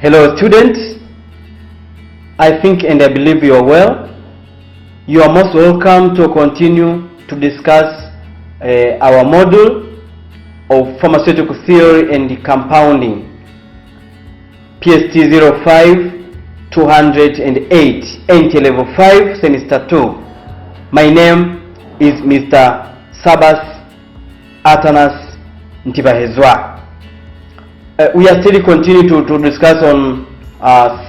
Hello students, I think and I believe you are well. You are most welcome to continue to discuss our module of pharmaceutical theory and compounding, PST05208, NT level 5, semester 2. My name is Mr. Sabas Ntibahezwa. We are still continuing to discuss on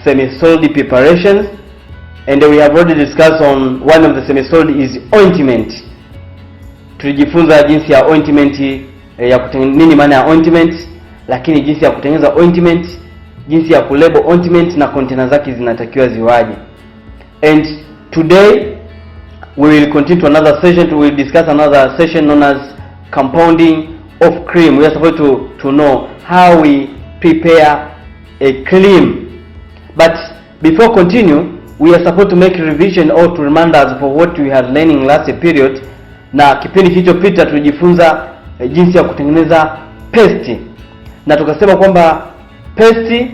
semisolid preparations, and we have already discussed on one of the semisolid is ointment. Tulijifunza jinsi ya ointment ya kutengeneza, nini maana ya ointment, lakini jinsi ya kutengeneza ointment, jinsi ya kulabel ointment na container zake zinatakiwa ziwaje. And today we will continue to another session. We will discuss another session known as compounding of cream. We are supposed to know how we prepare a cream. But before continue, we are supposed to make revision or to remind us for what we had learning last period. Na kipindi kilichopita tulijifunza jinsi ya kutengeneza paste. Na tukasema kwamba paste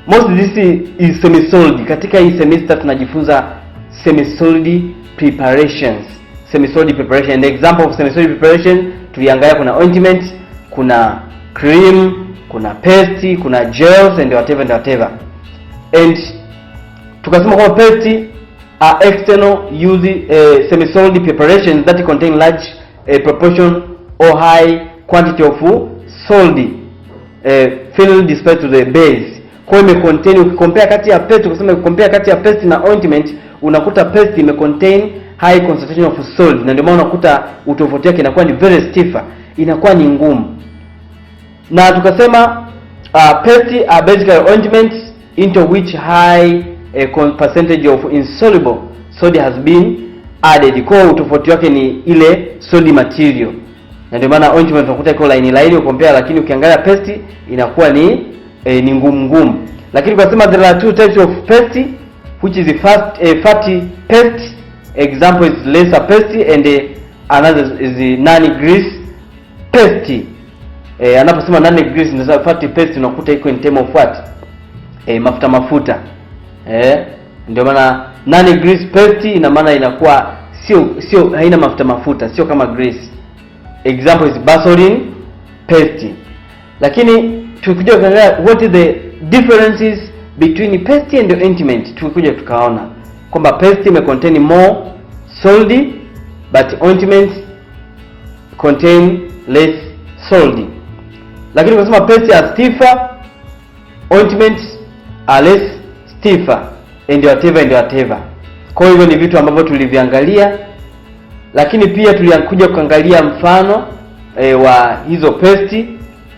most this is semisolid. Katika hii semester tunajifunza semisolid preparations. Semisolid preparation. And the example of semisolid preparation tuliangalia kuna ointment, kuna cream, kuna paste, kuna gels and whatever. And tukasema kwamba paste are external use semisolid preparations that contain large proportion or high quantity of solid finally dispersed to the base. Kwa hiyo contain, ukicompare kati ya paste, ukisema compare kati ya paste na ointment, unakuta paste contain high concentration of solid, na ndio maana unakuta utofauti wake inakuwa ni very stiffer, inakuwa ni ngumu. Na tukasema paste are basically ointments into which high percentage of insoluble solid has been added. Kwa utofauti wake ni ile solid material, na ndio maana ointment unakuta iko line ukompea, lakini ukiangalia paste inakuwa ni ngumu. Lakini tukasema there are two types of paste, which is the first fatty paste, example is lesser paste, and another is the non-greasy paste. Anaposema non-greasy ndio fatty paste unakuta iko in term of what? Mafuta. Ndio maana non-greasy paste ina maana inakuwa sio haina mafuta, sio kama grease. Example is Vaseline paste. Lakini tukija kuangalia what is the differences between paste and ointment, tukija tukaona kwamba paste may contain more solid but ointment contain less solid. Lakini tunasema paste are stiffer, ointment are less stiffer, and whatever. Kwa hivyo ni vitu ambavyo tuliviangalia, lakini pia tulikuja kuangalia mfano wa hizo paste.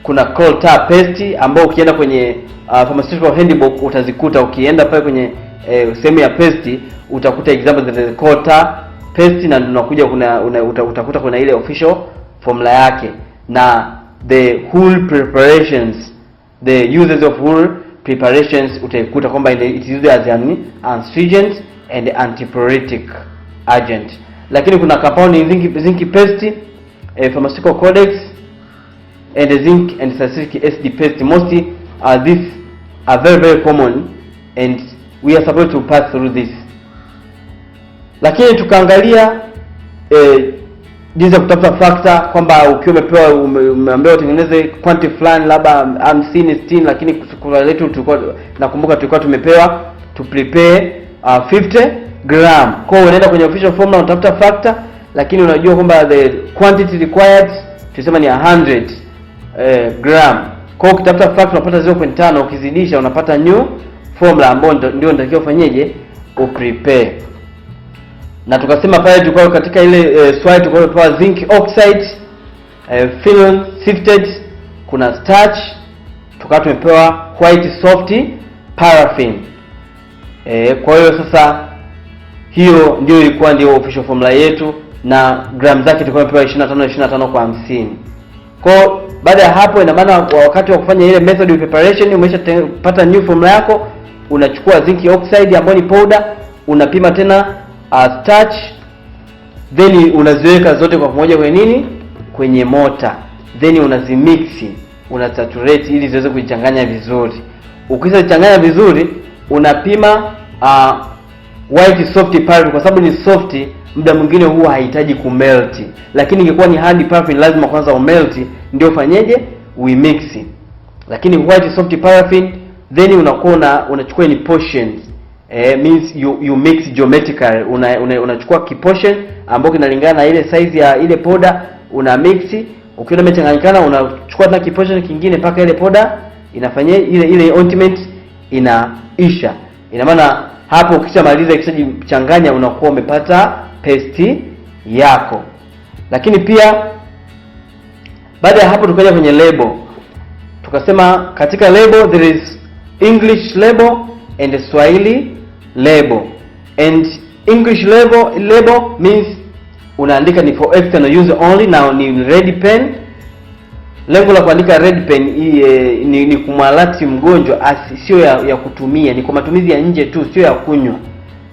Kuna coal tar paste ambao ukienda kwenye pharmaceutical handbook utazikuta. Ukienda pale kwenye sehemu ya paste utakuta example za coal tar paste, na tunakuja utakuta kuna ile official formula yake, na the whole preparations, the uses of whole preparations utaikuta kwamba it is used as an astringent and antipyretic agent. Lakini kuna compounding zinc paste, pharmaceutical codex, and zinc and salicylic acid paste. Mostly these are very common, and we are supposed to pass through this. Lakini tukaangalia jinsi ya kutafuta factor, kwamba ukiwa umeambiwa utengeneze quantity fulani labda 50 60, lakini kwa letu tulikuwa nakumbuka tulikuwa tumepewa to prepare 50 gram. Kwa hiyo unaenda kwenye official formula unatafuta factor, lakini unajua kwamba the quantity required tuseme ni 100 gram. Kwa hiyo ukitafuta factor unapata 0.5, ukizidisha unapata new formula ambayo ndio unatakiwa ufanyeje uprepare. Na tukasema pale tulikuwa katika ile swali tulikuwa tumepewa zinc oxide, phenol sifted, kuna starch, tukawa tumepewa white soft paraffin. Kwa hiyo sasa hiyo ndio ilikuwa ndio official formula yetu, na gram zake tulikuwa tumepewa 25 kwa 50. Kwa baada ya hapo, ina maana wakati wa kufanya ile method of preparation umeshapata new formula yako, unachukua zinc oxide ambayo ni powder, unapima tena starch, then unaziweka zote kwa pamoja kwenye nini, kwenye mortar, then unazimix, unasaturate ili ziweze kujichanganya vizuri. Ukishachanganya vizuri, unapima white soft paraffin, kwa sababu ni soft, muda mwingine huwa haihitaji kumelt. Lakini ingekuwa ni hard paraffin, lazima kwanza umelt ndio ufanyeje, uimix. Lakini white soft paraffin, then unakuwa unachukua ni portions, means you mix geometrically. Unachukua kiportion ambacho kinalingana na ile size ya ile powder, una mix. Ukiona imechanganyikana, unachukua tena kiportion kingine mpaka ile powder inafanya ile ointment inaisha. Ina maana hapo ukishamaliza, ikishajichanganya, unakuwa umepata paste yako. Lakini pia baada ya hapo tukaja kwenye label. Tukasema katika label there is English label and Swahili label. And English label means unaandika ni for external use only, na ni red pen. Lengo la kuandika red pen ni kumwalati mgonjwa, sio ya kutumia, ni kwa matumizi ya nje tu, sio ya kunywa,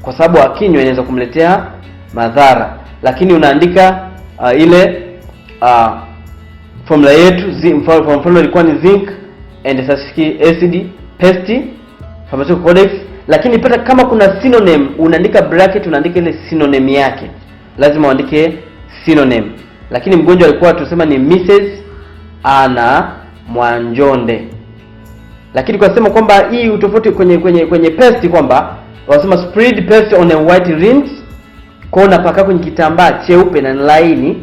kwa sababu akinywa inaweza kumletea madhara. Lakini unaandika ile formula yetu, formula ilikuwa ni zinc and salicylic acid paste, Pharmaceutical Codex. Lakini pata kama kuna synonym, unaandika bracket, unaandika ile synonym yake, lazima uandike synonym. Lakini mgonjwa alikuwa tusema ni Mrs. Ana Mwanjonde. Lakini kwa sema kwamba hii utofauti kwenye paste, kwamba wasema spread paste on a white rinse, kwa unapaka kwenye kitambaa cheupe na laini,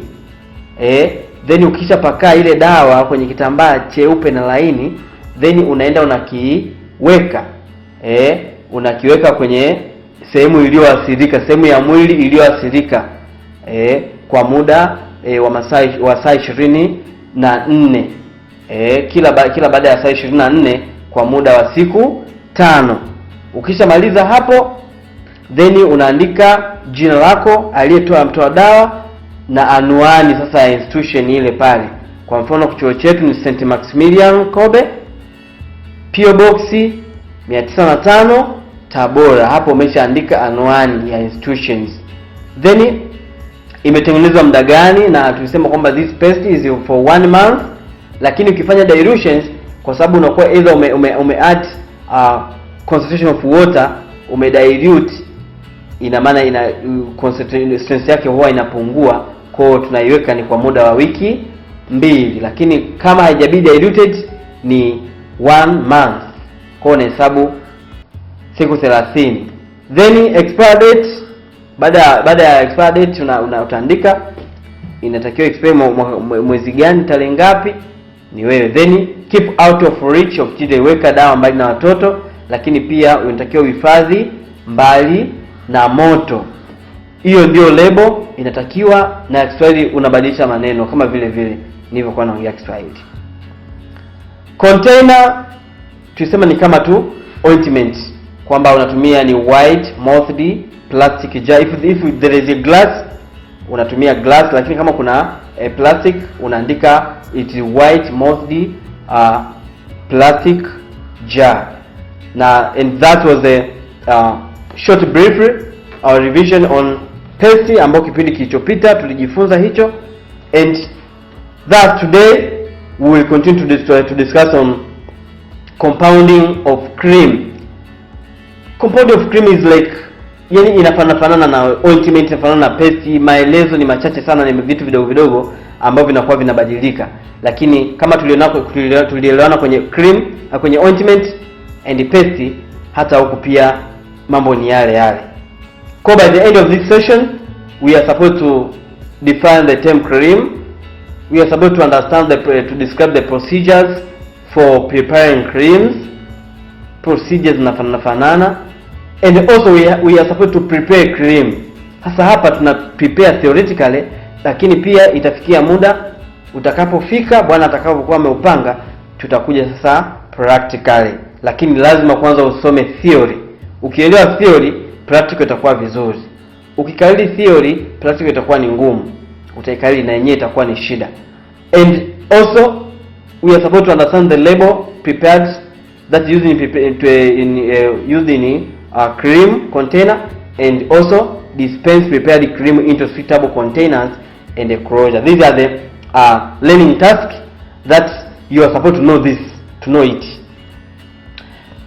then ukisha paka ile dawa kwenye kitambaa cheupe na laini, then unaenda unakiweka unakiweka kwenye sehemu iliyoathirika, sehemu ya mwili iliyoathirika, kwa muda wa saa 24, kila baada ya saa 24 kwa muda wa siku 5. Ukishamaliza hapo, then unaandika jina lako, mtoa dawa, na anwani sasa ya institution ile pale. Kwa mfano chuo chetu ni St. Maximilian Kobe, PO Box 905 Tabora. Hapo umeshaandika anwani ya institutions. Then imetengenezwa muda gani, na tulisema kwamba this paste is for 1 month. Lakini ukifanya dilutions, kwa sababu unakuwa either ume add concentration of water, ume dilute, ina maana concentrate yake huwa inapungua, kwa tunaiweka ni kwa muda wa wiki 2. Lakini kama haijabidi diluted ni 1 month, kwa unahesabu siku 30. Then expire date, baada ya expire date utaandika inatakiwa expire mwezi gani, tarehe ngapi, ni wewe. Then keep out of reach of children, weka dawa mbali na watoto. Lakini pia unatakiwa uhifadhi mbali na moto. Hiyo ndio label inatakiwa, na Kiswahili unabadilisha maneno kama vile nilivyokuwa naongea Kiswahili. Container tulisema ni kama tu ointment, kwamba unatumia ni white mouthed plastic jar. If there is a glass, unatumia glass. Lakini kama kuna plastic, unaandika it is white mouthed plastic jar. And that was a short brief revision on paste, ambapo kipindi kilichopita tulijifunza hicho. And that today we will continue to discuss on compounding of cream. Compounding of cream is like, yani inafanana na ointment, inafanana na paste. Maelezo ni machache sana, ni vitu vidogo vidogo ambavyo vinakuwa vinabadilika. Lakini kama tulielewana kwenye cream na kwenye ointment and paste, hata huku pia mambo ni yale. So by the end of this session, we are supposed to define the term cream. We are supposed to understand to describe the procedures for preparing creams. Procedures nafanana. And also we are supposed to prepare cream. Sasa hapa tuna prepare theoretically, lakini pia itafikia muda utakapofika, bwana atakapokuwa ameupanga, tutakuja sasa practically. Lakini lazima kwanza usome theory. Ukielewa theory, practical itakuwa vizuri. Ukikariri theory, practical itakuwa ni ngumu. Utaikariri na yenyewe itakuwa ni shida. And also we are supposed to understand the label prepared, that's used in cream container, and also dispense prepared cream into suitable containers and a closure. These are the learning tasks that you are supposed to know it.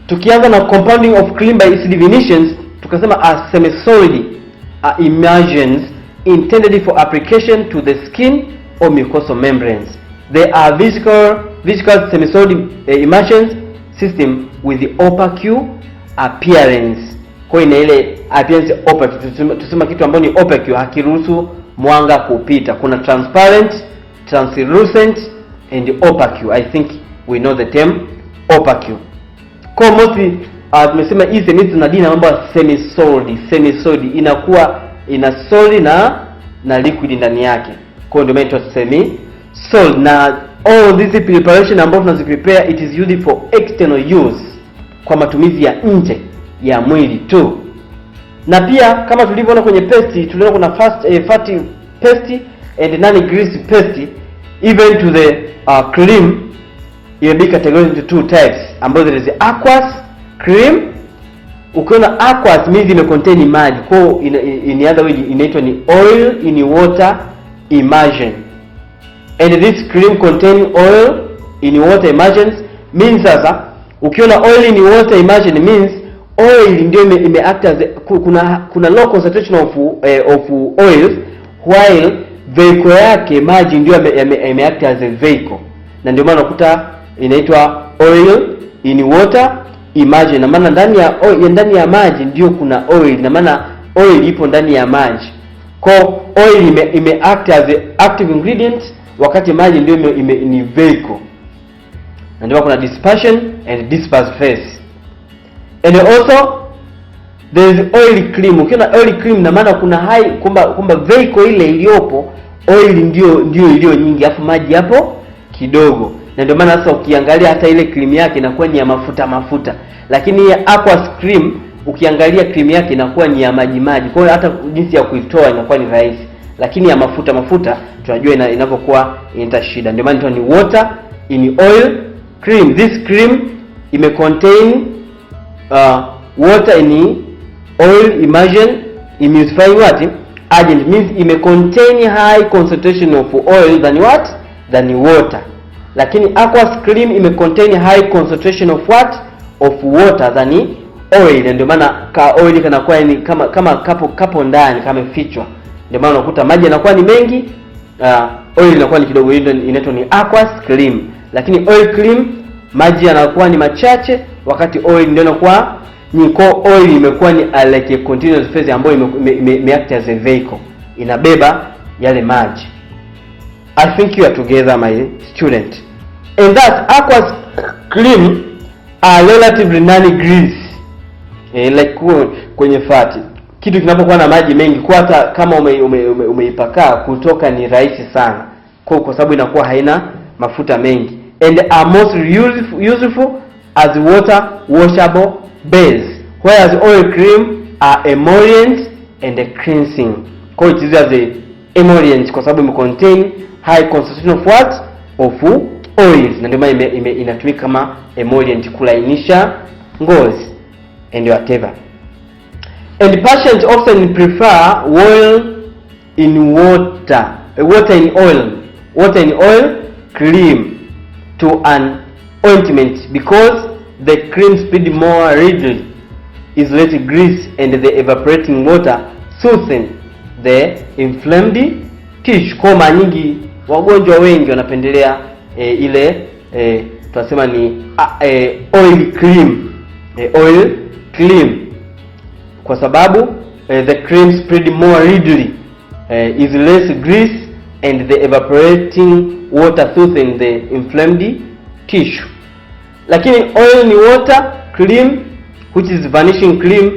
Tukianza na compounding of cream by its definitions, tukasema a semisolid emulsions intended for application to the skin or mucosal membranes. They are viscous semisolid emulsions system with the opaque appearance. Kwa ina ile appearance opaque, tusema kitu ambacho ni opaque hakiruhusu mwanga kupita. Kuna transparent, translucent and opaque. I think we know the term opaque. Kwa mostly tumesema hii semi tunadina mambo ya semisolid inakuwa ina solid na liquid ndani yake. Kwa ndio inaitwa semisolid. Na all these preparation ambazo tunaziprepare, it is used for external use, kwa matumizi ya nje ya mwili tu. Na pia kama tulivyoona kwenye paste, tuliona kuna fatty paste and non-greasy paste. Even to the cream, it will be categorized into two types, ambazo there is aqueous cream. Ukiona aqueous means ime contain maji, kwa in other way inaitwa ni oil in water emulsion. And this cream containing oil in water emulsions means sasa ukiona oil in water emulsion means oil ndio ime act as kuna low concentration of oil, while vehicle yake maji ndio ime act as a vehicle. Na ndio maana unakuta inaitwa oil in water emulsion. Na maana ndani ya maji ndio kuna oil, na maana oil ipo ndani ya maji. Kwa oil ime act as a active ingredient, wakati maji ndio ni vehicle. Na ndio kuna dispersion and disperse phase. And also there is oil cream. Ukiona oil cream na maana kuna high kumba vehicle ile iliyopo oil ndio iliyo nyingi afu maji hapo kidogo. Na ndio maana sasa ukiangalia hata ile cream yake inakuwa ni ya mafuta. Lakini ya aqueous cream ukiangalia cream yake inakuwa ni ya maji. Kwa hiyo hata jinsi ya kuitoa inakuwa ni rahisi. Lakini ya mafuta tunajua inapokuwa inaleta shida. Ndio maana ni water in oil cream. This cream ime contain water in oil emulsion emulsifying agent, means ime contain high concentration of oil than water. Lakini aqueous cream ime contain high concentration of water than oil. Ndio maana ka oil kanakuwa ni kama kapo ndani kama fichwa. Ndio maana unakuta maji yanakuwa ni mengi, oil inakuwa ni kidogo. Hiyo inaitwa ni aqueous cream. Lakini oil cream maji yanakuwa ni machache, wakati oil ndio inakuwa nyiko. Oil imekuwa ni like a continuous phase ambayo ime act as a vehicle, inabeba yale maji. I think you are together my student. And that aqueous cream are relatively non-greasy, like kwenye fati. Kitu kinapokuwa na maji mengi, kwa hata kama umeipaka kutoka ni rahisi sana, kwa sababu inakuwa haina mafuta mengi. And are most useful as water-washable base, whereas oil cream are emollient and cleansing. Kwa hiyo it is as a emollient kwa sababu ime contain high concentration of oils, na ndio maana inatumika kama emollient kulainisha ngozi and whatever. And patients often prefer water in oil cream to an ointment, because the cream spread more readily, is less grease, and the evaporating water soothes the inflamed tissue. Kwa mara nyingi wagonjwa wengi wanapendelea ile tunasema ni oil cream kwa sababu the cream spread more readily, is less grease, and the evaporating water soothes the inflamed tissue. Lakini oil ni water cream, which is vanishing cream,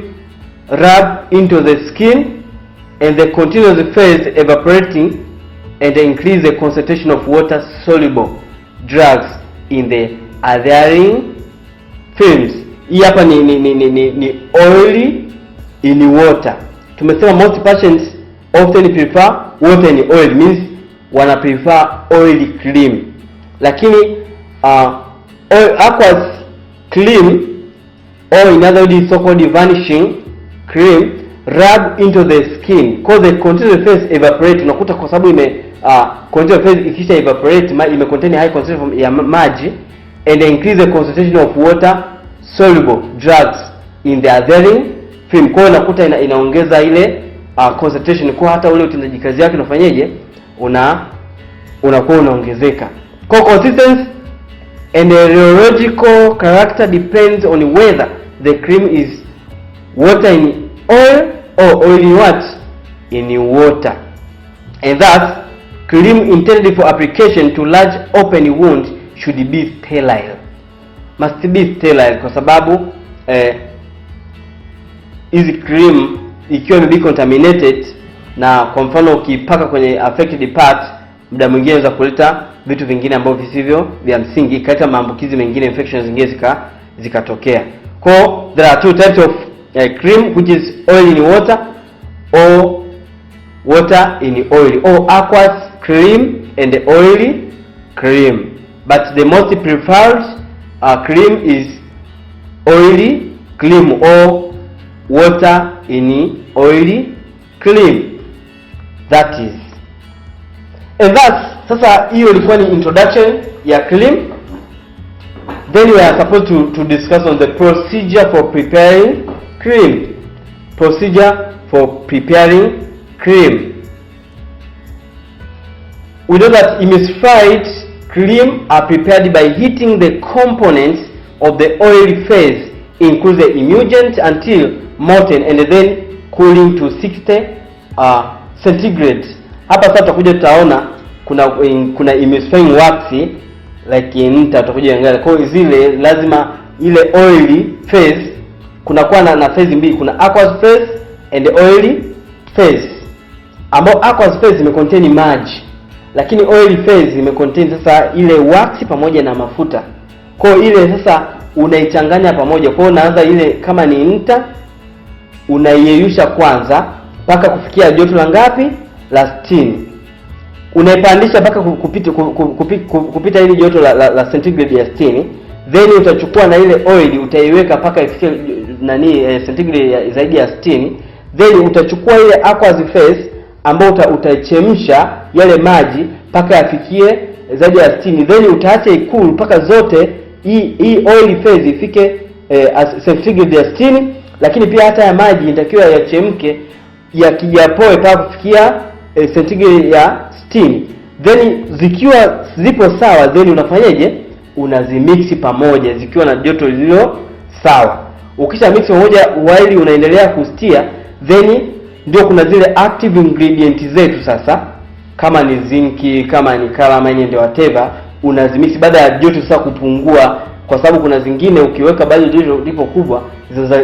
rub into the skin, and the continuous phase evaporating and increase the concentration of water soluble drugs in the adhering films. Hii hapa ni oil in water. Tumesema most patients often prefer water in oil, means wana prefer oil cream. Lakini aqueous cream, or in other words so-called vanishing cream, rub into the skin, because the continuous phase evaporate. Unakuta kwa sababu continuous phase ikisha evaporate ime contain high concentration ya maji, and increase the concentration of water soluble drugs in the adhering film. Kwa hiyo unakuta inaongeza ile concentration, kwa hata ule utendaji kazi yake unafanyaje, unakuwa unaongezeka. Kwa consistency and rheological character depends on whether the cream is water in oil or oil in what? In water. And thus cream intended for application to large open wound should be sterile. Must be sterile kwa sababu hizi cream ikiwa imebe contaminated, na kwa mfano ukipaka kwenye affected part, muda mwingine inaweza kuleta vitu vingine ambavyo visivyo vya msingi, ikaleta maambukizi mengine, infections zingine zikatokea. Kwa there are two types of cream, which is oil in water or water in oil, or aqueous cream and oily cream. But the most preferred cream is oily cream or water in oily cream. That is. And that's, sasa hiyo ilikuwa ni introduction ya cream. Then we are supposed to discuss on the procedure for preparing cream. Procedure for preparing cream. We know that emulsified cream are prepared by heating the components of the oil phase, include the emulgent, until molten and then cooling to 60 centigrade. Hapa sasa tutakuja tutaona kuna emulsifying wax like tutakuja angalia. Kwa hiyo zile lazima ile oily phase kuna kuwa na phase mbili, kuna aqueous phase and oily phase. Ambao aqueous phase imecontain maji, lakini oily phase imecontain sasa ile wax pamoja na mafuta. Kwa hiyo ile sasa unaichanganya pamoja. Kwa hiyo unaanza ile kama ni nta, unaiyeyusha kwanza mpaka kufikia joto la ngapi? La 60. Unaipandisha mpaka kupita ile joto la centigrade ya 60. Then utachukua na ile oil utaiweka mpaka ifikie centigrade zaidi ya 60. Then utachukua ile aqueous phase ambayo utachemsha yale maji mpaka yafikie zaidi ya 60. Then utaacha ikulu mpaka zote hii oil phase ifike centigrade ya 60, lakini pia hata ya maji inatakiwa yachemke yakijapoe mpaka kufikia centigrade ya 60. Then zikiwa zipo sawa, then unafanyaje? Unazimix pamoja zikiwa na joto lililo sawa. Ukisha mix pamoja while unaendelea kustia, then ndio kuna zile active ingredients zetu sasa, kama ni zinki, kama ni calamine ndio whatever, unazimix baada ya joto sasa kupungua, kwa sababu kuna zingine ukiweka bado joto lipo kubwa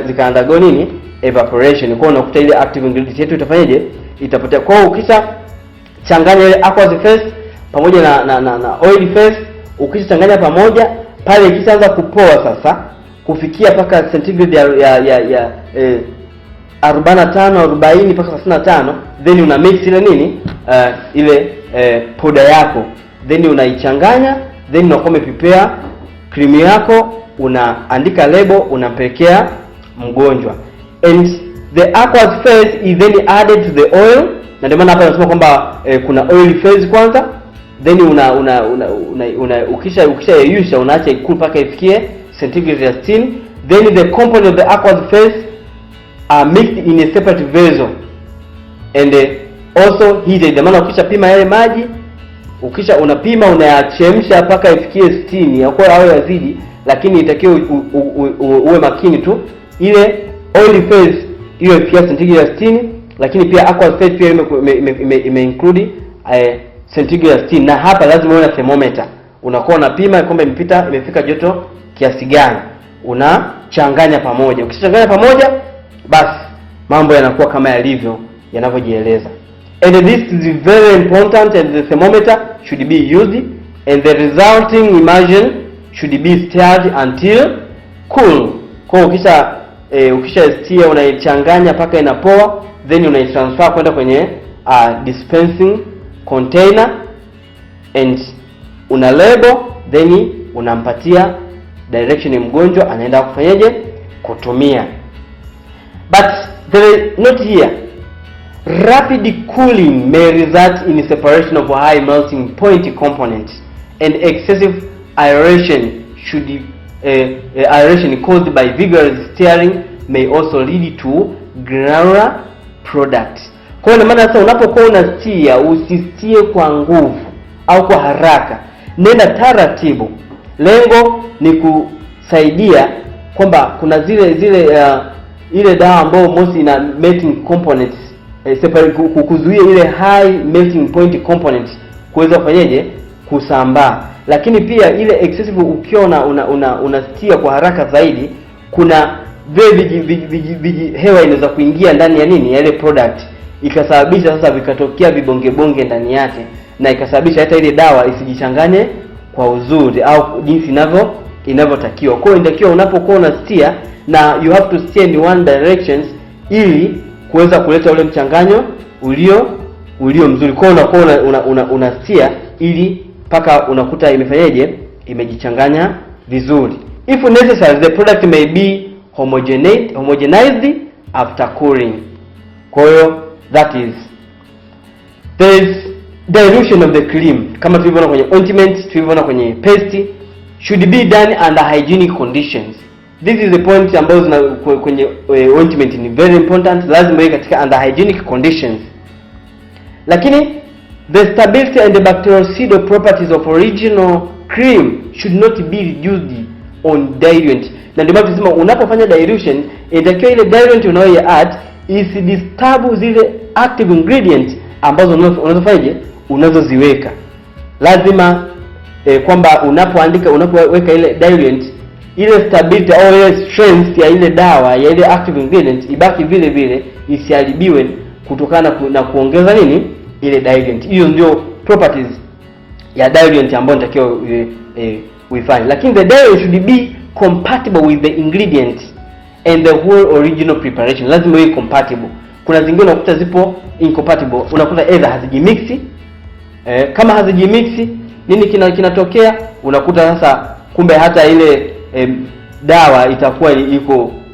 zikaandago nini? Evaporation. Kwa hiyo unakuta ile active ingredient yetu itafanyaje? Itapotea. Kwa hiyo ukisha changanya ile aqueous phase pamoja na oil phase, ukishachanganya pamoja pale, ikishaanza kupoa sasa kufikia paka centigrade ya 45 40 mpaka 35, then una mix ile nini ile poda yako, then unaichanganya, then unakuwa prepare cream yako, unaandika label, unampelekea mgonjwa. And the aqueous phase is then added to the oil. Na ndio maana hapa nasema kwamba kuna oil phase kwanza, then ukishayeyusha unaacha ikulu mpaka ifikie centigrade ya 60. Then the component of the aqueous phase are mixed in a separate vessel and also heated. Ndio maana ukishapima yale maji, unapima unayachemsha mpaka ifikie 60, yakuwa au yazidi, lakini itakiwa uwe makini tu ile oil phase hiyo ifikia centigrade ya 60, lakini pia aqueous phase pia ime-include centigrade ya 60. Na hapa lazima uwe na thermometer, unakuwa unapima kwamba imefika joto kiasi gani, unachanganya pamoja. Ukishachanganya pamoja, basi mambo yanakuwa kama yalivyo yanavyojieleza. And this is very important, and the thermometer should be used, and the resulting emulsion should be stirred until cool. Kwa ukisha stir unaichanganya paka inapoa, then unaitransfer kwenda kwenye dispensing container and una label, then unampatia direction mgonjwa anaenda kufanyaje kutumia. But there is not here. Rapid cooling may result in separation of high melting point components, and excessive aeration should aeration caused by vigorous stirring may also lead to granular product. Kwa hiyo maana sasa unapokuwa unastia, usistie kwa nguvu au kwa haraka, nenda taratibu. Lengo ni kusaidia kwamba kuna ile dawa ambayo most ina melting components, kuzuia ile high melting point components kuweza kufanyaje kusambaa. Lakini pia ile excessive ukiwa unastia kwa haraka zaidi, kuna viji hewa inaweza kuingia ndani ya nini ya ile product, ikasababisha sasa vikatokea vibonge ndani yake, na ikasababisha hata ile dawa isijichanganye kwa uzuri au jinsi inavyotakiwa. Kwa hiyo inatakiwa unapokuwa unastia, na you have to steer in one directions ili kuweza kuleta ule mchanganyo ulio mzuri. Kwa hiyo unakuwa unastia ili paka unakuta imefanyaje, imejichanganya vizuri. If necessary, the product may be homogenized after cooling. Kwa hiyo that is, there is dilution of the cream, kama tulivyoona kwenye ointment, tulivyoona kwenye paste, should be done under hygienic conditions. This is the point ambazo kwenye ointment ni very important, lazima iwe katika under hygienic conditions. Lakini the stability and the bactericidal properties of original cream should not be reduced on diluent. Na ndio maana tunasema unapofanya dilution, inatakiwa ile diluent unayoadd isidisturb zile active ingredients ambazo unazofanyaje unazoziweka. Lazima kwamba unapoweka ile diluent, ile stability au ile strength ya ile dawa ya ile active ingredient ibaki vile vile, isiharibiwe kutokana na kuongeza nini ile diluent. Hiyo ndio properties ya diluent ambayo natakiwa uifanye. Lakini the diluent should be compatible with the ingredients and the whole original preparation. Lazima iwe compatible. Kuna zingine unakuta zipo incompatible, unakuta either hazijimixi. Kama hazijimixi, nini kinatokea? Unakuta sasa kumbe hata ile dawa itakuwa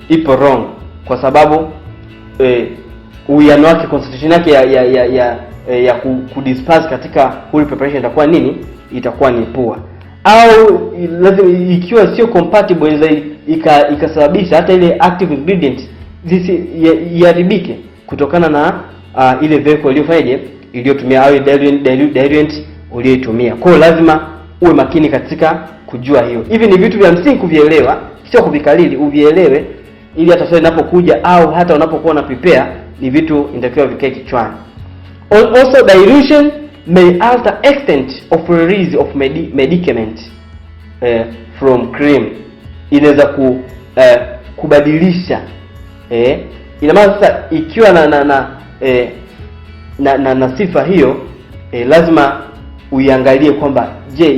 ipo wrong, kwa sababu uwiano wake, concentration yake ya kudisperse katika whole preparation itakuwa ni poor. Au lazima ikiwa sio compatible, inaweza ikasababisha hata ile active ingredient iharibike kutokana na ile vehicle iliyotumia au diluent uliyotumia. Kwa hiyo lazima uwe makini katika kujua hiyo. Hivi ni vitu vya msingi kuvielewa, sio kuvikalili, uvielewe ili hata swali linapokuja au hata unapokuwa na prepare, ni vitu inatakiwa vikae kichwani. Also, dilution may alter extent of release of medicament from cream. Inaweza kubadilisha ina maana sasa ikiwa na sifa hiyo, lazima uiangalie kwamba je,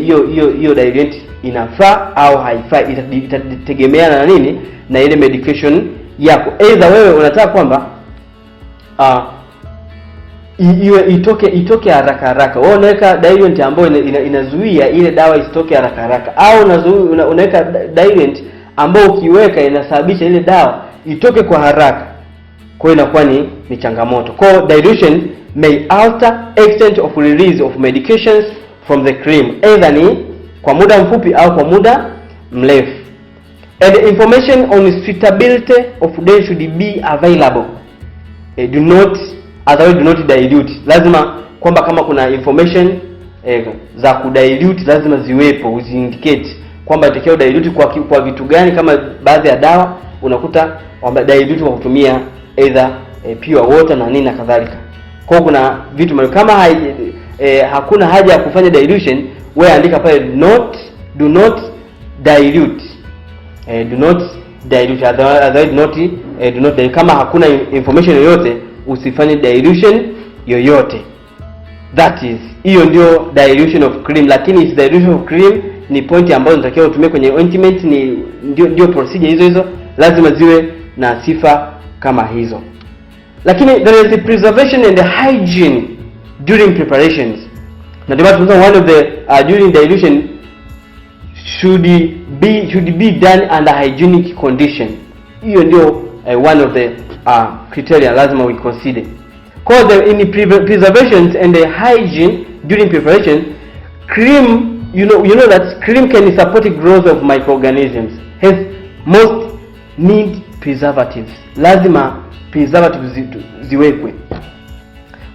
hiyo diluent inafaa au haifai. Itategemeana na nini, na ile medication yako. Either wewe unataka kwamba itoke haraka, wewe unaweka diluent ambayo inazuia ile dawa isitoke haraka, au unaweka diluent ambayo ukiweka inasababisha ile dawa itoke kwa haraka. Kwa hiyo inakuwa ni changamoto. Kwa dilution may alter extent of release of medications from the cream, either ni kwa muda mfupi au kwa muda mrefu. And information on suitability of dilution should be available. Do not dilute. Lazima kwamba kama kuna information za kudilute lazima ziwepo, uziindicate kwamba itakiwa dilute kwa vitu gani. Kama baadhi ya dawa unakuta kwamba dilute kwa kutumia either pure water na nini na kadhalika. Kwa kuna vitu kama hakuna haja ya kufanya dilution, wewe andika pale do not dilute. Do not dilute, otherwise do not dilute. Kama hakuna information yoyote, usifanye dilution yoyote. That is, hiyo ndio dilution of cream. Lakini dilution of cream ni point ambayo unatakiwa utumie kwenye ointment, ndio procedure hizo lazima ziwe na sifa kama hizo. Lakini there is the preservation and the hygiene during preparations. Na ndio maana one of the during dilution should be done under hygienic condition. Hiyo ndio one of the criteria lazima we consider. Because in the preservations and the hygiene during preparation, cream you know that cream can support growth of microorganisms. Hence most need preservatives. Lazima preservatives ziwekwe,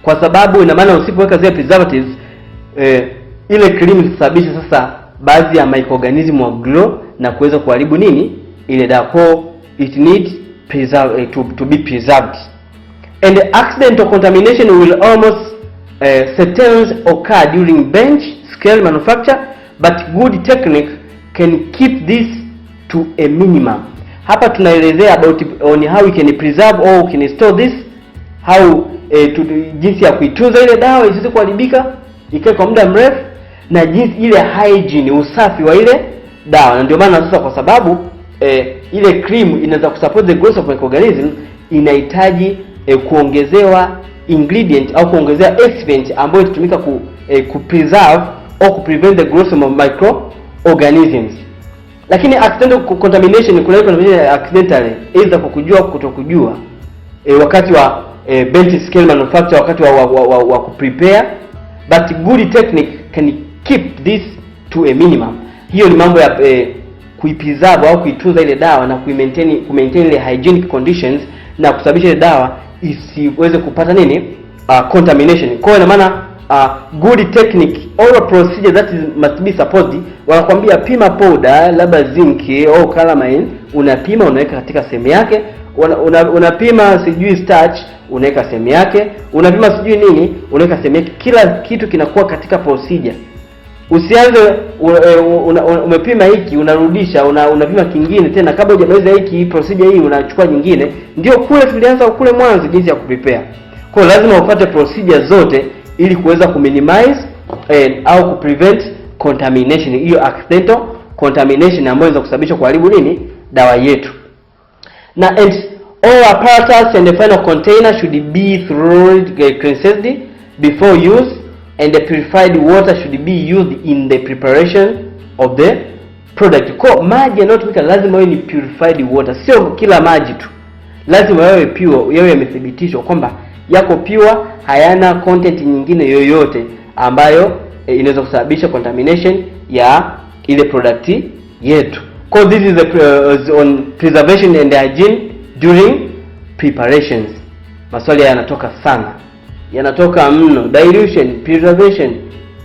kwa sababu ina maana usipoweka zile preservatives ile cream itasababisha sasa baadhi ya microorganism wa grow na kuweza kuharibu nini ile dawa. Kwa it needs to be preserved. And the accidental contamination will almost certainly occur during bench scale manufacture, but good technique can keep this to a minimum. Hapa tunaelezea about on how we can preserve or we can store this, how jinsi ya kuitunza ile dawa isiweze kuharibika ikae kwa muda mrefu, na jinsi ile hygiene, usafi wa ile dawa. Na ndio maana sasa, kwa sababu ile cream inaweza kusupport the growth of microorganism, inahitaji kuongezewa ingredient au kuongezea excipient ambayo itatumika ku preserve au ku prevent the growth of microorganisms. Lakini accidental contamination, kuna contamination accidentally, either kwa kujua kutokujua, wakati wa bench scale manufacture, wakati wa ku prepare, but good technique can keep this to a minimum. Hiyo ni mambo ya kuipreserve au kuitunza ile dawa na kumaintain ile hygienic conditions na kusababisha ile dawa isiweze kupata nini contamination. Kwa hiyo maana good technique or procedure that must be supported. Wanakuambia pima powder labda zinc au calamine, unapima unaweka katika sehemu yake, unapima sijui starch unaweka sehemu yake, unapima sijui nini unaweka sehemu yake. Kila kitu kinakuwa katika procedure. Usianze umepima hiki unarudisha unapima kingine tena, kabla hujamaliza hiki procedure hii unachukua nyingine. Ndio kule tulianza kule mwanzo jinsi ya kuprepare. Kwa lazima ufuate procedure zote ili kuweza kuminimize au kuprevent contamination, hiyo accidental contamination ambayo inaweza kusababisha kuharibu nini dawa yetu. Na all apparatus and the final container should be thoroughly cleansed before use, and the purified water should be used in the preparation of the product. Kwa maji yanayotumika lazima yawe ni purified water, sio kila maji tu. Lazima yawe pure, yawe yamethibitishwa kwamba yako pure, hayana content nyingine yoyote ambayo inaweza kusababisha contamination ya ile product yetu. Kwa this is the on preservation and hygiene during preparations. Maswali yanatoka sana, yanatoka mno. Dilution, preservation,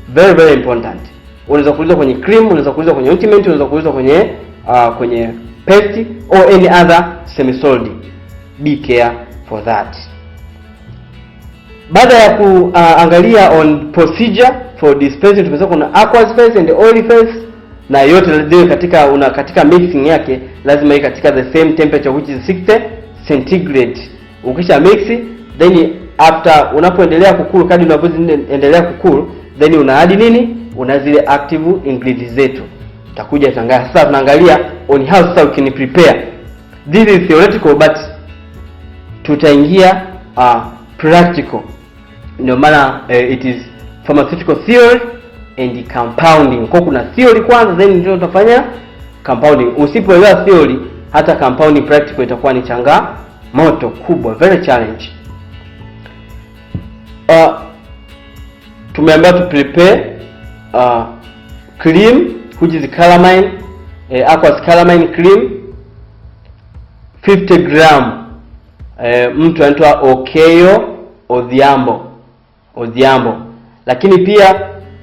very very important. Unaweza kuuliza kwenye cream, unaweza kuuliza kwenye ointment, unaweza kuuliza kwenye paste or any other semisolid. Be care for that. Baada ya kuangalia on procedure for dispensing, tumesema kuna aqueous phase and oily phase, na yote ndio katika mixing yake lazima ikae katika the same temperature which is 60 centigrade. Ukisha mix then after unapoendelea kukul, kadri unavyoendelea kukul, then una add nini, una zile active ingredients zetu. Tutakuja tangaza sasa, tunaangalia on how sasa we can prepare. This is theoretical, but tutaingia practical. Ndio maana it is pharmaceutical theory and compounding. Kwa kuna theory kwanza, then ndio tutafanya compounding. Usipoelewa theory, hata compounding practical itakuwa ni changamoto kubwa, very challenge. Tumeambiwa to prepare cream which is calamine, aqueous calamine cream 50 gram. Mtu anaitwa Odhiambo. Lakini pia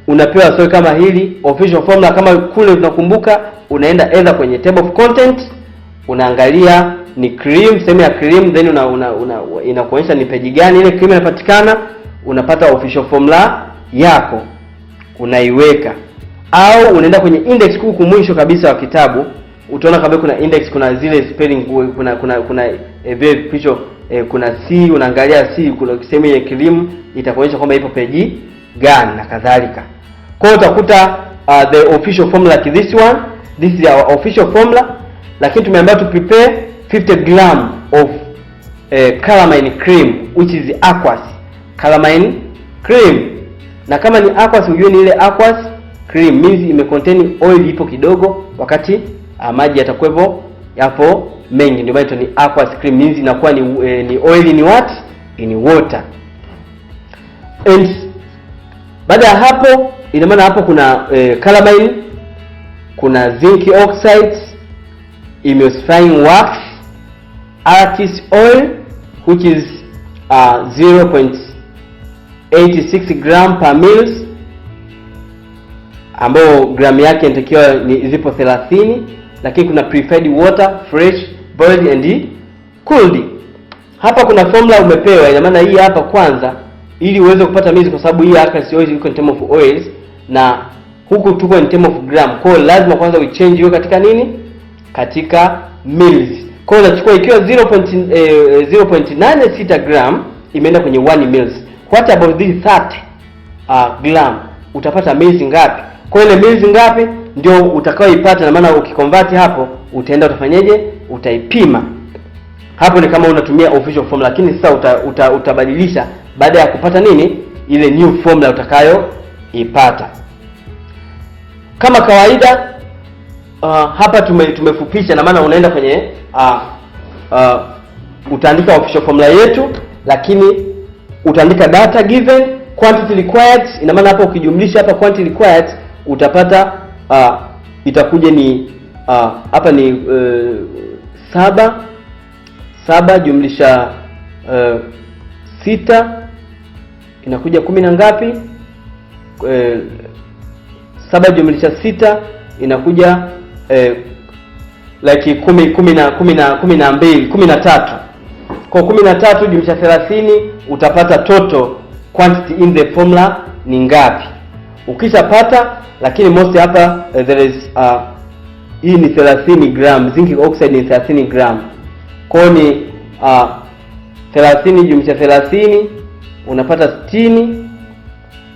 unapewa swali kama hili, official formula kama kule tunakumbuka, unaenda either kwenye table of content, unaangalia ni cream, sehemu ya cream, then inakuonyesha ni page gani ile cream inapatikana, unapata official formula yako unaiweka, au unaenda kwenye index huku mwisho kabisa wa kitabu, utaona kabisa kuna index, kuna zile spelling, kuna vile picho, kuna C, unaangalia C, kuna sehemu ya cream itakuonyesha kwamba ipo page gani na kadhalika. Kwa hiyo utakuta the official formula like this one, this is our official formula. Lakini tumeambiwa to prepare 50 gram of calamine cream which is aqueous calamine cream. Na kama ni aqueous, ujue ni ile aqueous cream means ime contain oil ipo kidogo, wakati maji yatakuwepo yapo mengi, ndio maana ni aqueous cream means inakuwa ni oil in what, in water. And baada ya hapo ina maana hapo kuna calamine, kuna zinc oxides, emulsifying wax, Aqueous oil which is 0.86 gram per mils, ambao gramu yake inatakiwa ni zipo 30, lakini kuna purified water, fresh, boiled and cooled. Hapa kuna formula umepewa, ina maana hii hapa kwanza ili uweze kupata mils, kwa sababu hii aqueous oil iko in term of oils na huku tuko in term of gram. Kwa hiyo lazima kwanza uchange hiyo katika nini? Katika mils. Kwa hiyo unachukua ikiwa 0.86 gram imeenda kwenye 1 mils. What about this 30 gram? Utapata mils ngapi? Kwa hiyo ile mils ngapi ndio utakaoipata, na maana ukiconvert hapo utaenda utafanyaje? Utaipima. Hapo ni kama unatumia official formula, lakini sasa utabadilisha baada ya kupata nini? Ile new formula utakayoipata. Kama kawaida hapa tumefupisha, na maana unaenda kwenye utaandika official formula yetu, lakini utaandika data given, quantity required. Ina maana hapa ukijumlisha hapa quantity required utapata itakuja ni hapa ni 7 jumlisha 6 inakuja 10 na ngapi? 7 jumlisha 6 inakuja like 13. Kwa 13 jumlisha 30 utapata total quantity in the formula ni ngapi. Ukishapata, lakini most hapa there is hii ni 30 gram, zinc oxide ni 30 gram. Kwa ni 30 jumlisha 30 unapata 60.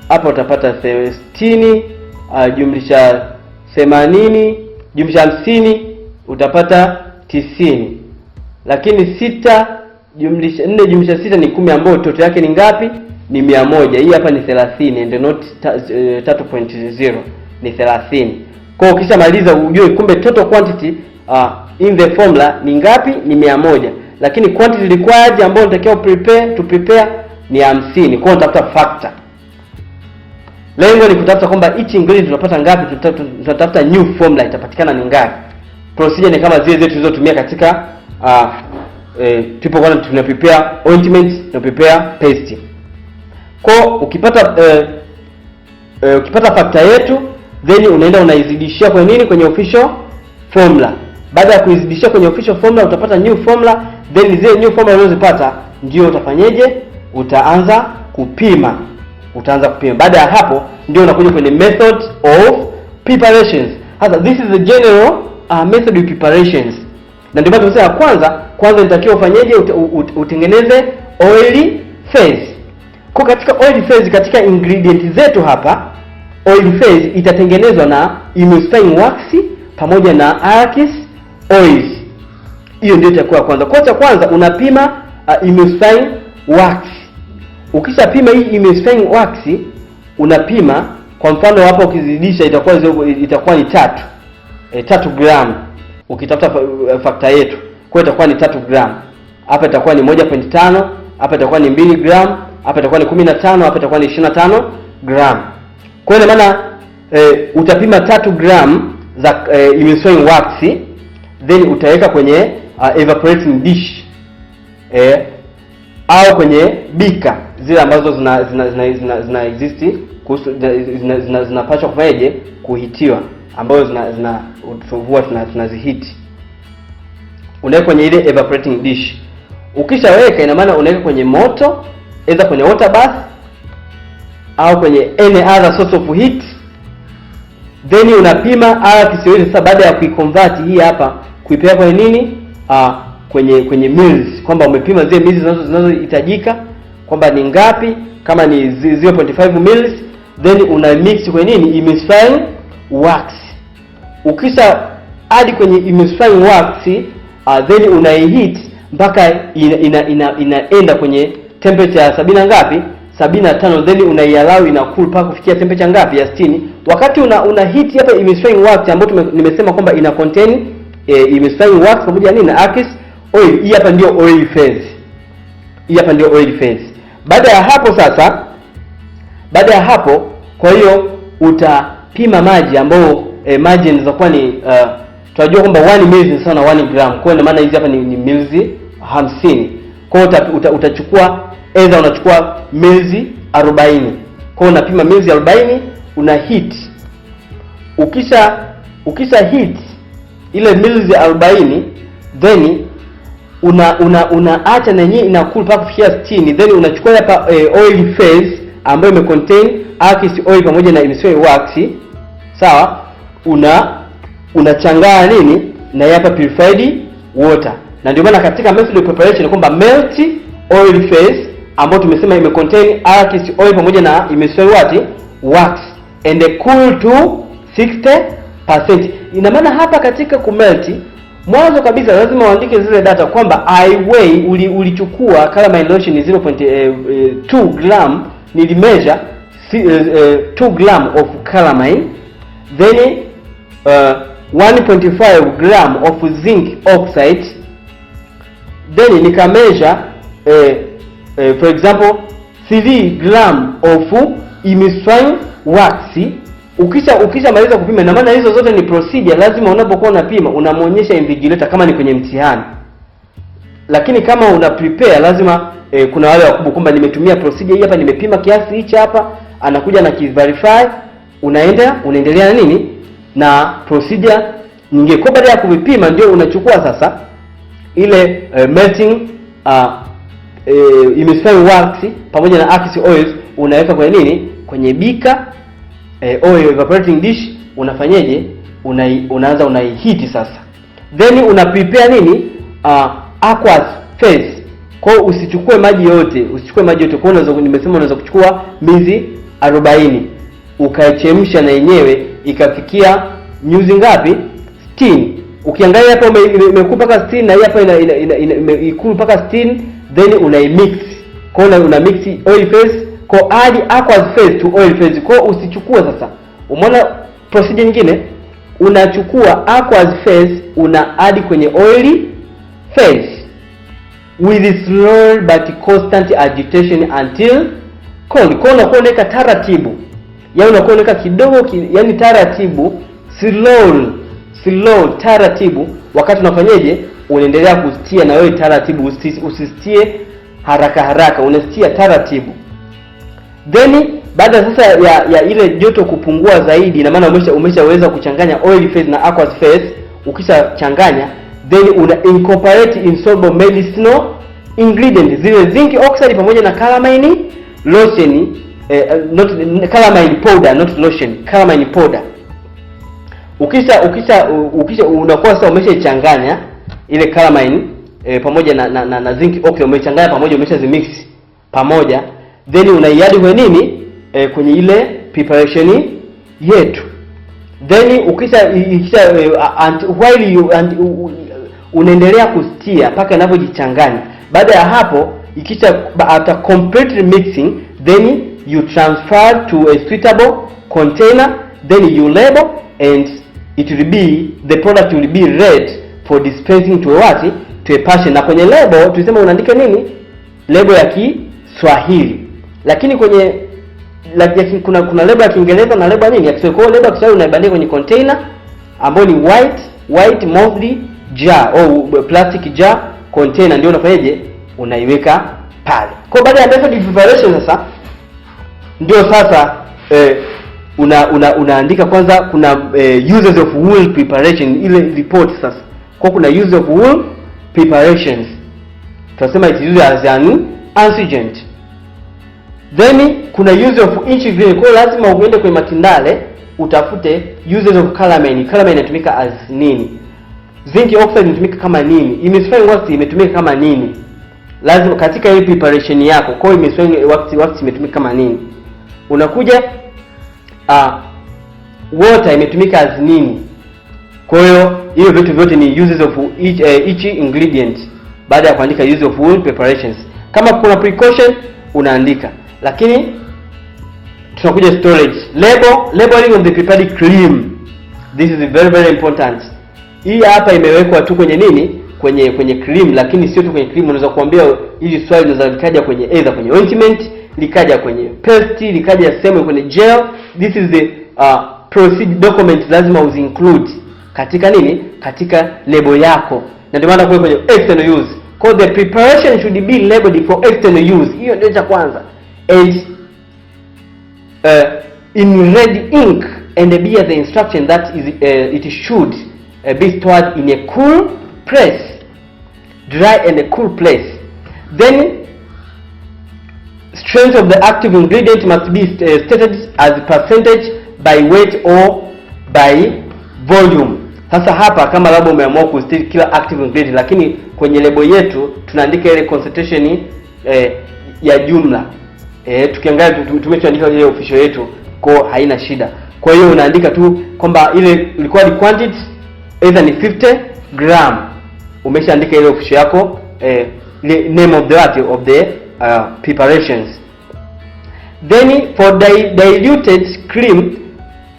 Hapa utapata 60 jumlisha 80 jumlisha 50 utapata 90. Lakini 6 jumlisha 4 jumlisha 6 ni 10, ambayo total yake ni ngapi? Ni 100. Hii hapa ni 30 and not 3.0 ni 30. Kwa hiyo ukishamaliza ujue kumbe total quantity in the formula ni ngapi? Ni 100. Lakini quantity required ambayo unatakiwa prepare ni 50. Kwa hiyo unatafuta factor. Lengo ni kutafuta kwamba each ingredient tunapata ngapi, tunatafuta new formula itapatikana ni ngapi. Procedure ni kama zile zetu tulizotumia katika tulipokuwa tuna prepare ointment na prepare paste. Kwa ukipata factor yetu, then unaenda unaizidishia kwa nini? Kwenye official formula. Baada ya kuizidishia kwenye official formula utapata new formula, then zile new formula unazozipata ndio utafanyeje? Utaanza kupima. Baada ya hapo ndio unakuja kwenye method of preparations. Sasa this is the general method of preparations. Na ndio maana tunasema kwanza nitakiwa ufanyeje? Utengeneze oil phase. Kwa katika oil phase, katika ingredient zetu hapa, oil phase itatengenezwa na emulsifying wax pamoja na aqueous oils. Hiyo ndio itakuwa kwanza. Kwa cha kwanza unapima emulsifying wax. Ukishapima hii emulsifying wax unapima, kwa mfano hapa ukizidisha itakuwa ni 3 gram. Ukitafuta factor yetu, kwa itakuwa ni 3 gram. Hapa itakuwa ni 1.5, hapa itakuwa ni 2 gram, hapa itakuwa ni 15, hapa itakuwa ni 25 gram. Kwa hiyo maana utapima 3 gram za emulsifying wax, then utaweka kwenye evaporating dish au kwenye bika zile ambazo zina exist kuhusu zinapaswa kufanyaje? Kuhitiwa, ambazo huwa tunazihiti. Unaweka kwenye ile evaporating dish. Ukishaweka, ina maana unaweka kwenye moto, aidha kwenye water bath au kwenye any other source of heat. Then unapima kiswahili. Sasa baada ya kuiconvert hii hapa kuipeleka kwenye nini? Kwenye mils, kwamba umepima zile mils zinazohitajika kwamba ni ngapi. Kama ni 0.5 mils, then una mix kwenye nini? Emulsifying wax. Ukisha add kwenye emulsifying wax, then unaiheat mpaka inaenda kwenye temperature ya 70 ngapi? 75. Then unaiallow ina cool mpaka kufikia temperature ngapi? Ya 60. Wakati una heat hapa emulsifying wax ambayo nimesema kwamba ina contain emulsifying wax pamoja nini na aqueous oil. Hii hapa ndio oil phase. Baada ya hapo, kwa hiyo utapima maji ambao maji yanaweza kuwa ni tunajua kwamba 1 ml ni sawa na 1 gram. Kwa hiyo maana hizi hapa ni ml 50. Kwa hiyo utachukua either unachukua ml 40. Kwa hiyo unapima ml 40, una heat. Ukisha heat ile ml 40, then unaacha na yenyewe inacool mpaka kufikia 60, then unachukua hapa oil phase ambayo imecontain aqueous oil pamoja na emulsifying wax, sawa? Unachanganya nini na hapa purified water. Na ndio maana katika method of preparation kwamba melt oil phase ambayo tumesema imecontain aqueous oil pamoja na emulsifying wax and cool to 60%. Ina maana hapa katika kumelt, mwanzo kabisa lazima uandike zile data kwamba I weigh ulichukua calamine lotion 0.2 gram, nilimeasure 2 gram of calamine, then 1.5 gram of zinc oxide, then nikameasure for example 3 gram of emulsifying wax. Ukisha maliza kupima, na maana hizo zote ni procedure, lazima unapokuwa unapima unamuonyesha invigilator kama ni kwenye mtihani. Lakini kama una prepare lazima kuna wale wakubwa kwamba nimetumia procedure hii hapa, nimepima kiasi hichi hapa, anakuja na kiverify, unaendelea na nini na procedure nyingine. Kwa baada ya kupima ndio unachukua sasa ile melting emulsifying wax pamoja na aqueous oils, unaweka kwenye nini, kwenye bika oil evaporating dish. Unafanyaje? Unaanza unaiheat sasa, then una prepare nini aqueous phase. Kwa hiyo usichukue maji yote, kwa hiyo nimesema unaweza kuchukua ml 40 ukaichemsha na yenyewe ikafikia nyuzi ngapi? 60. Ukiangalia hapa imekupa mpaka 60 na hii hapa imekula mpaka 60, then unaimix. Kwa hiyo una mix oil phase kwa add aqueous phase to oil phase. Kwa usichukue sasa, umeona procedure nyingine, unachukua aqueous phase una add kwenye oil phase with slow but constant agitation until cold. Kwa unakuwa unaweka taratibu, yaani unakuwa unaweka kidogo yaani taratibu, slow taratibu. Wakati unafanyaje? Unaendelea kustia na wewe taratibu, usistie haraka, unastia taratibu. Then baada sasa ya ile joto kupungua zaidi, na maana umeshaweza kuchanganya oil phase na aqueous phase. Ukishachanganya then una incorporate insoluble medicinal ingredient, zile zinc oxide pamoja na calamine lotion, not calamine powder, not lotion, calamine powder. Ukisha unakuwa sasa umeshachanganya ile calamine pamoja na zinc oxide, umechanganya pamoja, umeshazimix pamoja, then unaiadi kwenye nini kwenye ile preparation yetu. Then while unaendelea kustia mpaka inapojichanganya. Baada ya hapo after complete mixing, then you transfer to a suitable container, then you label, and the product will be ready for dispensing to a patient. Na kwenye label tulisema unaandika nini? Label ya Kiswahili. Lakini kuna label ya Kiingereza na label nini ya Kiswahili. Kwa label ya Kiswahili unaibandika kwenye container ambayo ni white molded jar au plastic jar container, ndio unafanyaje? Unaiweka pale. Kwa baada ya method of preparation sasa ndio sasa unaandika kwanza kuna uses of wool preparation, ile report sasa. Kwa kuna use of wool preparations, tunasema it is used as an emulgent. Then kuna use of each ingredient. Kwa lazima uende kwenye matindale utafute uses of calamine. Calamine inatumika as nini? Zinc oxide inatumika kama nini? Emulsifying wax imetumika kama nini? Lazima katika hii preparation yako. Kwa hiyo emulsifying wax imetumika kama nini? Unakuja water imetumika as nini? Kwa hiyo hiyo vitu vyote ni uses of each ingredient baada ya kuandika use of wool preparations. Kama kuna precaution unaandika. Lakini tunakuja storage. Labeling of the prepared cream. This is very very important. Hii hapa imewekwa tu kwenye nini? Kwenye cream, lakini sio tu kwenye cream. Unaweza kuambia hili swali linaweza likaja kwenye either kwenye ointment, likaja kwenye paste, likaja sema kwenye gel. This is procedure documents lazima uzinclude katika nini, katika label yako, na ndio maana kwenye external use, because the preparation should be labeled for external use. Hiyo ndio cha kwanza. And in red ink and be the instruction that is it should be stored in a cool place, dry and a cool place. Then strength of the active ingredient must be stated as percentage by weight or by volume. Sasa hapa kama labda umeamua kustate kila active ingredient, lakini kwenye label yetu tunaandika ile concentration ya jumla. Tukiangalia tumechoandika ile official yetu, kwa haina shida. Kwa hiyo unaandika tu kwamba ile required quantity either ni 50 gram. Umeshaandika ile official yako, name of the preparations. Then for diluted cream,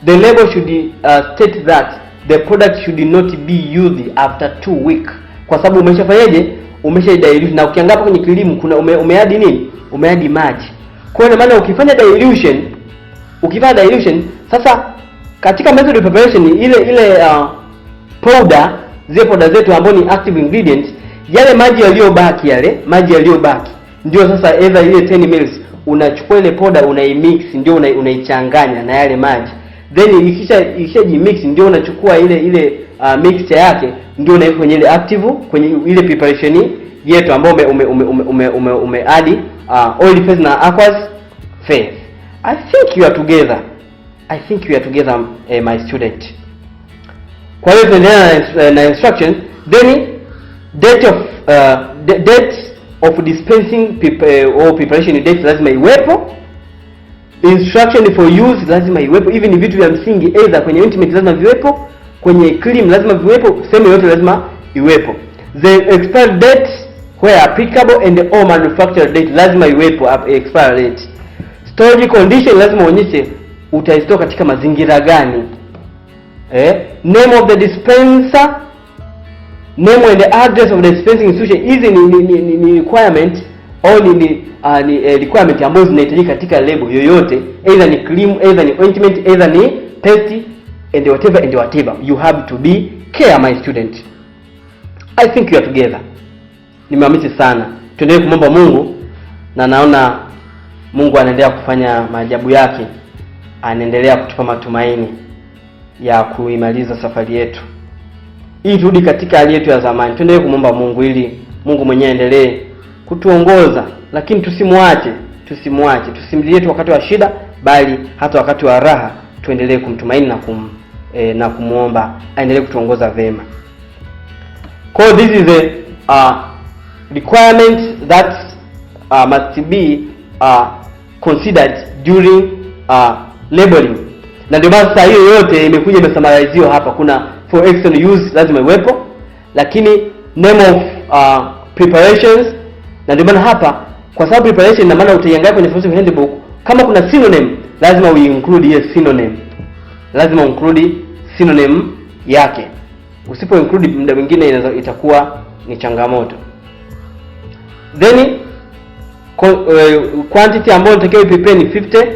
the label should state that the product should not be used after 2 weeks, kwa sababu umeshafanyaje, dilute. Na ukiangalia kwenye cream kuna umeadi nini, umeadi maji. Kwa hiyo maana ukifanya dilution, sasa katika method of preparation ile powder, zile powder zetu ambazo ni active ingredient, yale maji yaliyobaki ndio sasa either ile 10 ml unachukua ile powder unaimix, ndio unaichanganya na yale maji, then ikishajimix ndio unachukua ile mixture yake, ndio unaweka kwenye ile active, kwenye ile preparation yetu ambayo umeadi oil phase na aqueous phase. I think you are together my student. Kwa hiyo tunaendelea na instruction. Then date of dispensing or preparation date lazima iwepo. Instruction for use lazima iwepo. Even vitu vya msingi either kwenye ointment lazima viwepo, kwenye cream lazima viwepo, sehemu yote lazima iwepo. The expiry date where applicable and all manufacturer date lazima iwepo, expiry date. Storage condition lazima uonyeshe utaistore katika mazingira gani. Name of the dispenser, name and the address of the dispensing institution. Hizi ni requirement au ni requirement ambazo zinahitajika katika label yoyote, either ni cream, either ni ointment, either ni paste and whatever. You have to be care my student. I think you are together. Nimeamisi sana. Tuendelee kumomba Mungu, na naona Mungu anaendelea kufanya maajabu yake. Anaendelea kutupa matumaini ya kuimaliza safari yetu. Hii turudi katika hali yetu ya zamani. Tuendelee kumomba Mungu ili Mungu mwenyewe aendelee kutuongoza, lakini tusimwache. Tusimlilie tu wakati wa shida, bali hata wakati wa raha tuendelee kumtumaini na kumuomba aendelee kutuongoza vema. So this is a requirement that must be considered during labeling. Na ndio basi hiyo yote imekuja imesummariziwa hapa. Kuna for external use lazima iwepo, lakini name of preparations, na ndio maana hapa kwa sababu preparation ina maana utaiangalia kwenye Pharmaceutical handbook, kama kuna synonym lazima include hiyo synonym. Lazima include synonym yake. Usipo include muda mwingine itakuwa ni changamoto. Then quantity ambayo unatakiwa prepare ni 50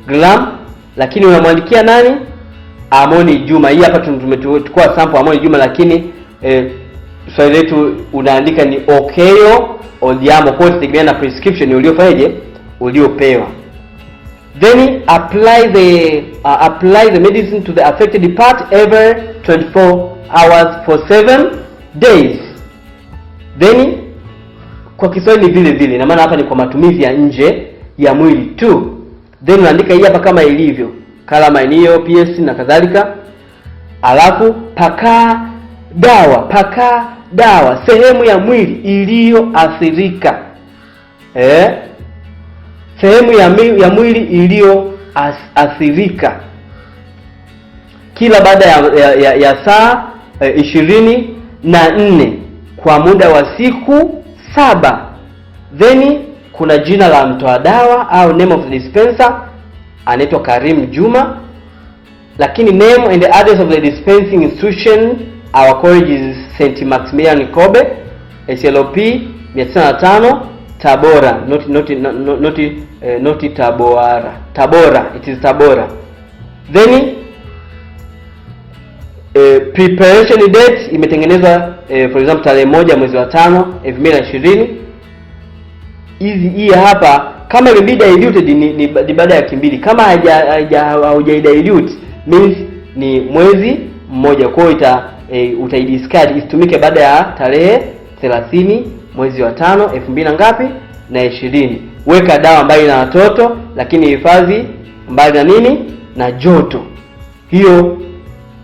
gram, lakini unamwandikia nani? Amoni Juma. Hii hapa tumechukua sample Amoni Juma, lakini swali letu unaandika ni Okeo Odiamo, kwa kutegemea na prescription uliopewa. Then apply the medicine to the affected part every 24 hours for 7 days. Then kwa Kiswahili vile vile, na maana hapa ni kwa matumizi ya nje ya mwili tu. Then unaandika hii hapa kama ilivyo, kala maeneo PS na kadhalika. Alafu paka dawa sehemu ya mwili iliyoathirika. Sehemu ya mwili iliyoathirika kila baada ya saa 24 kwa muda wa siku 7. Then kuna jina la mtoa dawa au name of the dispenser, anaitwa Karim Juma. Lakini name and the address of the dispensing institution, our college is St. Maximilian Kobe, SLP 905 Tabora, not Tabora, it is Tabora. Then preparation date imetengenezwa for example tarehe 1 mwezi wa 5 2020. Hii hapa kama imebidi diluted ni baada ya wiki mbili. Kama hauja dilute means ni mwezi mmoja. Kwa hiyo utaidiscard isitumike baada ya tarehe 30 mwezi wa 5 2000 ngapi na 20. Weka dawa mbali na watoto, lakini hifadhi mbali na nini na joto. Hiyo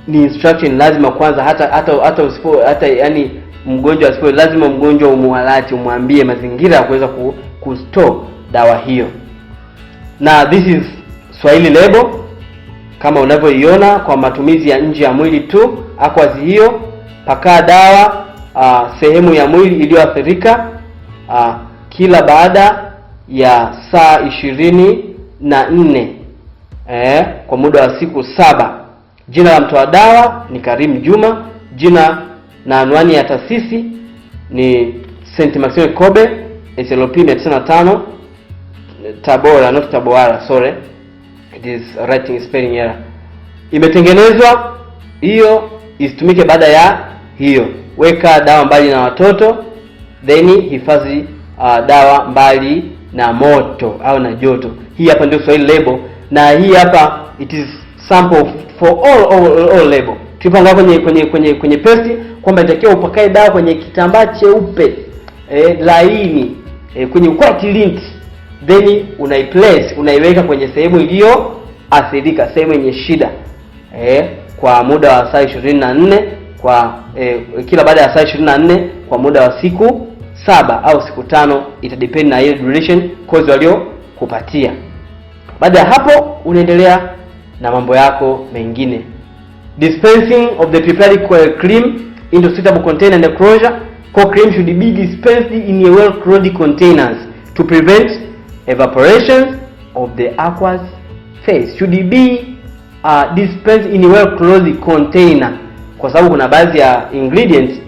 ni instruction lazima kwanza, hata yani mgonjwa asipo, lazima mgonjwa umualati, umwambie mazingira ya kuweza kustore dawa hiyo. Na this is Swahili label kama unavyoiona, kwa matumizi ya nje ya mwili tu. Aqueous hiyo, paka dawa sehemu ya mwili iliyoathirika kila baada ya saa 24 kwa muda wa siku 7. Jina la mtoa dawa ni Karim Juma. Jina na anwani ya taasisi ni St. Maxime Kobe, SLP 905 Tabora, not Tabora, sorry. It is writing spelling error. Imetengenezwa hiyo isitumike baada ya hiyo. Weka dawa mbali na watoto, then hifadhi dawa mbali na moto au na joto. Hii hapa ndio Swahili label, na hii hapa it is sample for all label. Tulipanga kwenye paste kwamba inatakiwa upakae dawa kwenye kitambaa cheupe laini kwenye white lint, then unaiweka kwenye sehemu iliyo athirika, sehemu yenye shida kwa muda wa saa 24 kwa kila baada ya saa 24 kwa muda wa siku 7 au siku 5, itadepend na ile duration course walio kupatia. Baada ya hapo unaendelea na mambo yako mengine. Dispensing of the prepared cream into suitable container and closure. Cold cream should be dispensed in a well-closed containers to prevent evaporation of the aqueous phase. Should be dispensed in a well-closed container, kwa sababu kuna baadhi ya ingredients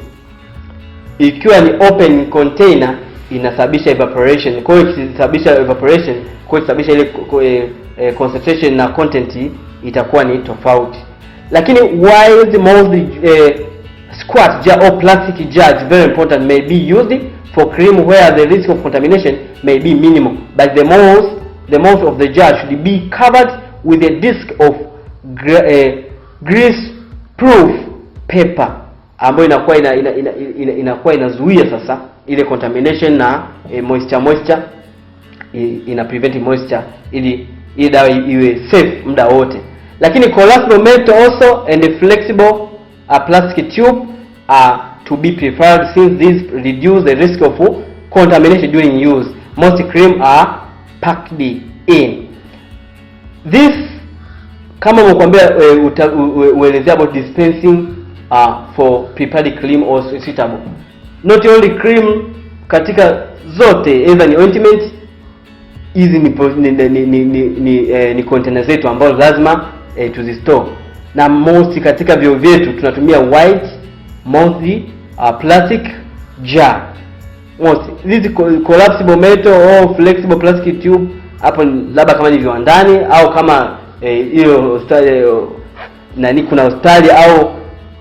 ikiwa ni open container inasababisha evaporation. Kwa hiyo ikisababisha evaporation, kwa hiyo ikisababisha ile concentration na content itakuwa ni tofauti. Lakini while the most squat jar or plastic jar is very important, may be used for cream where the risk of contamination may be minimal, but the mouth of the jar should be covered with a disc of grease proof paper ambayo inakuwa inazuia sasa ile contamination na moisture ina prevent moisture ili dawa iwe safe muda wote. Lakini collapsible metal also and a flexible plastic tube are to be preferred since these reduce the risk of contamination during use. Most cream are packed in. This kama mkwambia uelezea about dispensing for prepared cream or suitable. Not only cream, katika zote either ni ointment, hizi ni container zetu ambazo lazima tuzistore. Na most katika vyo vyetu tunatumia white mouthy plastic jar. Most this collapsible metal or flexible plastic tube hapo labda kama ni viwandani au kama hiyo hospitali nani, kuna hospitali au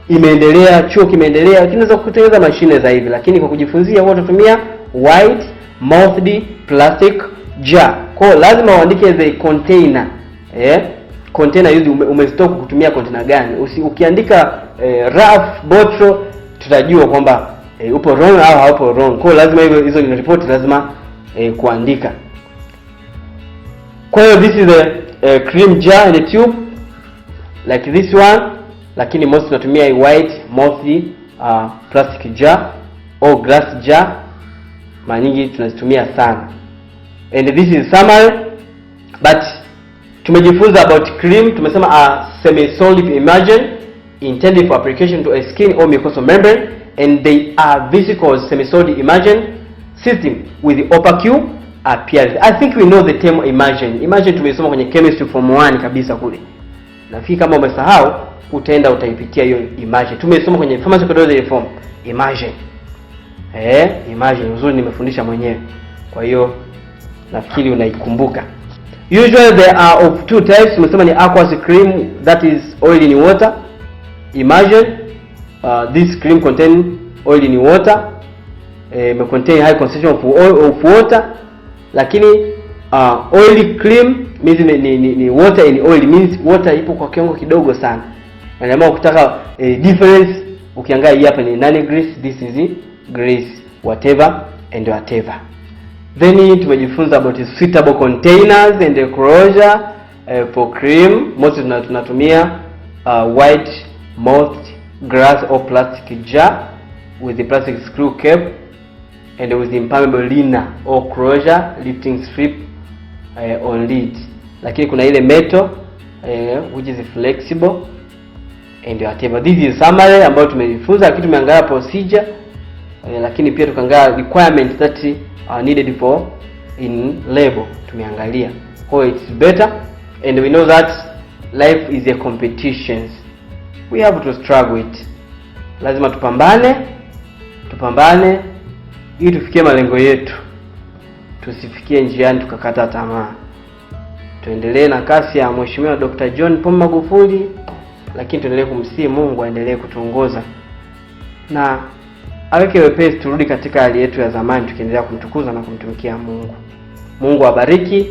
imeendelea, chuo kimeendelea, kinaweza kutengeneza mashine za hivi, lakini kwa kujifunzia wao tutumia white mouthy plastic jar. Kwa lazima uandike the container. Container hizi umestock kutumia container gani. Ukiandika rough bottle tutajua kwamba upo wrong au haupo wrong. Kwa lazima hizo ni report lazima kuandika. Kwa hiyo this is a cream jar and a tube like this one, lakini most tunatumia white mouthy plastic jar or glass jar, mara nyingi tunazitumia sana. And this is summary, but tumejifunza about cream. Tumesema a semisolid emulsion intended for application to a skin or mucous membrane, and they are viscous semisolid emulsion system with opaque appearance. I think we know the term emulsion. Emulsion tumesoma kwenye chemistry form 1 kabisa kule. Nafikiri kama umesahau utaenda utaipitia hiyo emulsion. Tumesoma kwenye Pharmaceutical form emulsion. Emulsion uzuri nimefundisha mwenyewe. Kwa hiyo nafikiri unaikumbuka. Usually there are of two types. Tumesema ni aqueous cream, that is oil in water. Emulsion, this cream contain oil in water, may contain high concentration of water. Lakini oily cream means ni water in oil, means water ipo kwa kiwango kidogo sana. Na kama ukitaka difference, ukiangalia hii hapa ni non-greasy, this is grease, whatever and whatever. Then tumejifunza about suitable containers and enclosure for cream. Most tunatumia white mouthed glass or plastic jar with the plastic screw cap and with the impermeable liner or closure lifting strip on lid. Lakini kuna ile metal which is flexible and whatever. This is summary ambayo tumejifunza, lakini tumeangalia procedure lakini pia tukaangalia requirements that are needed for in label. Tumeangalia how it's better, and we know that life is a competition. We have to struggle it. Lazima tupambane ili tufikie malengo yetu. Tusifikie njiani tukakata tamaa. Tuendelee na kasi ya Mheshimiwa Dr. John Pombe Magufuli, lakini tuendelee kumsihi Mungu aendelee kutuongoza na aweke wepesi turudi katika hali yetu ya zamani, tukiendelea kumtukuza na kumtumikia Mungu. Mungu awabariki.